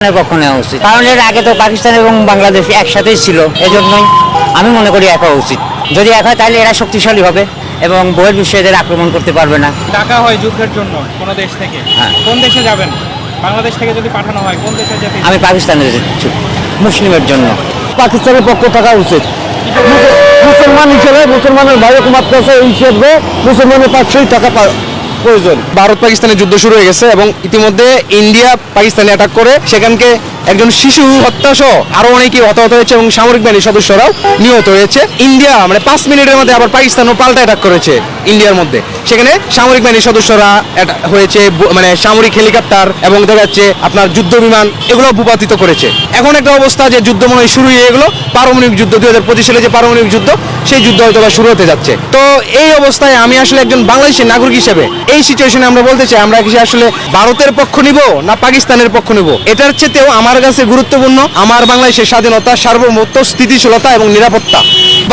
পক্ষ নেওয়া উচিত, কারণ এর আগে তো পাকিস্তান এবং বাংলাদেশ একসাথেই ছিল, এজন্যই আমি মনে করি এক হওয়া উচিত। যদি এক হয় তাহলে এরা শক্তিশালী হবে এবং বহির্বিশ্বে এদের আক্রমণ করতে পারবে না। ডাকা হয় যুদ্ধের জন্য কোনো দেশ থেকে, হ্যাঁ। কোন দেশে যাবেন? বাংলাদেশ থেকে যদি পাঠানো হয় কোন দেশে যেতে? আমি পাকিস্তানে যাচ্ছি মুসলিমের জন্য। পাকিস্তানের পক্ষ থাকা উচিত। মুসলমান হিসেবে মুসলমানের ভাই হুকুমত আছে, এই হিসেবে মুসলমানের পাঁচশোই টাকা প্রয়োজন। ভারত পাকিস্তানের যুদ্ধ শুরু হয়ে গেছে এবং ইতিমধ্যে ইন্ডিয়া পাকিস্তানে অ্যাটাক করে সেখানকে একজন শিশু হত্যা সহ আরো অনেকেই হতাহত হয়েছে এবং সামরিক বাহিনীর সদস্যরাও নিহত হয়েছে। ইন্ডিয়া মানে 5 মিনিটের মধ্যে আবার পাকিস্তানও পাল্টা অ্যাটাক করেছে ইন্ডিয়ার মধ্যে। সেখানে সামরিক বাহিনীর সদস্যরা হয়েছে, মানে সামরিক হেলিকপ্টার এবং দেখা যাচ্ছে আপনার যুদ্ধ বিমান এগুলো ভূপাতিত করেছে। এখন একটা অবস্থা যে যুদ্ধ মনে হয় শুরু হয়ে গেলো, পারমাণবিক যুদ্ধ 2025 সালে যে পারমাণবিক যুদ্ধ, সেই যুদ্ধ হয়তো শুরু হতে যাচ্ছে। তো এই অবস্থায় আমি আসলে একজন বাংলাদেশের নাগরিক হিসেবে এই সিচুয়েশনে আমরা বলতে চাই, আমরা কি আসলে ভারতের পক্ষ নিব না পাকিস্তানের পক্ষ নিব? এটার চেয়েও আমার কাছে গুরুত্বপূর্ণ আমার বাংলাদেশের স্বাধীনতা, সার্বভৌমত্ব, স্থিতিশীলতা এবং নিরাপত্তা।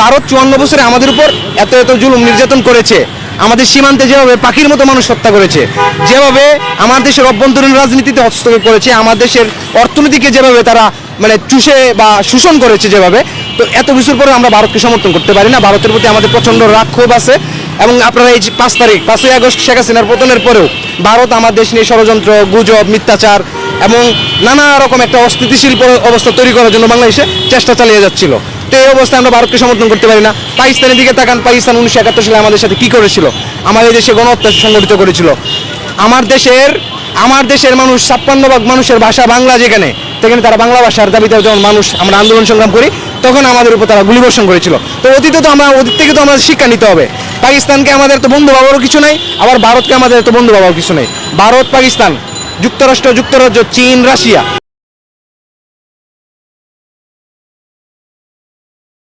ভারত 54 বছরে আমাদের উপর এত এত জুলুম নির্যাতন করেছে, আমাদের সীমান্তে যেভাবে পাখির মতো মানুষ হত্যা করেছে, যেভাবে আমার দেশের অভ্যন্তরীণ রাজনীতিতে হস্তক্ষেপ করেছে, আমার দেশের অর্থনীতিকে যেভাবে তারা মানে চুষে বা শোষণ করেছে যেভাবে, তো এত কিছুর পরে আমরা ভারতকে সমর্থন করতে পারি না। ভারতের প্রতি আমাদের প্রচণ্ড রাগ ক্ষোভ আছে। এবং আপনারা এই 5ই আগস্ট শেখ হাসিনার পতনের পরেও ভারত আমার দেশ নিয়ে ষড়যন্ত্র, গুজব, মিথ্যাচার এবং নানা রকম একটা অস্থিতিশীল অবস্থা তৈরি করার জন্য বাংলাদেশে চেষ্টা চালিয়ে যাচ্ছিল। তো এই অবস্থায় আমরা ভারতকে সমর্থন করতে পারি না। পাকিস্তানের দিকে তাকান, পাকিস্তান 1971 সালে আমাদের সাথে কি করেছিল? আমাদের দেশে গণহত্যা সংগঠিত করেছিল। আমার দেশের মানুষ 56% মানুষের ভাষা বাংলা, যেখানে তারা বাংলা ভাষার দাবিতে যখন মানুষ আমরা আন্দোলন সংগ্রাম করি, তখন আমাদের উপর তারা গুলিবর্ষণ করেছিল। তো অতীত থেকে তো আমরা শিক্ষা নিতে হবে। পাকিস্তানকে আমাদের তো বন্ধু ভাবারও কিছু নাই, আবার ভারতকে আমাদের তো বন্ধু ভাবার কিছু নেই। ভারত, পাকিস্তান, যুক্তরাষ্ট্র, যুক্তরাজ্য, চীন, রাশিয়া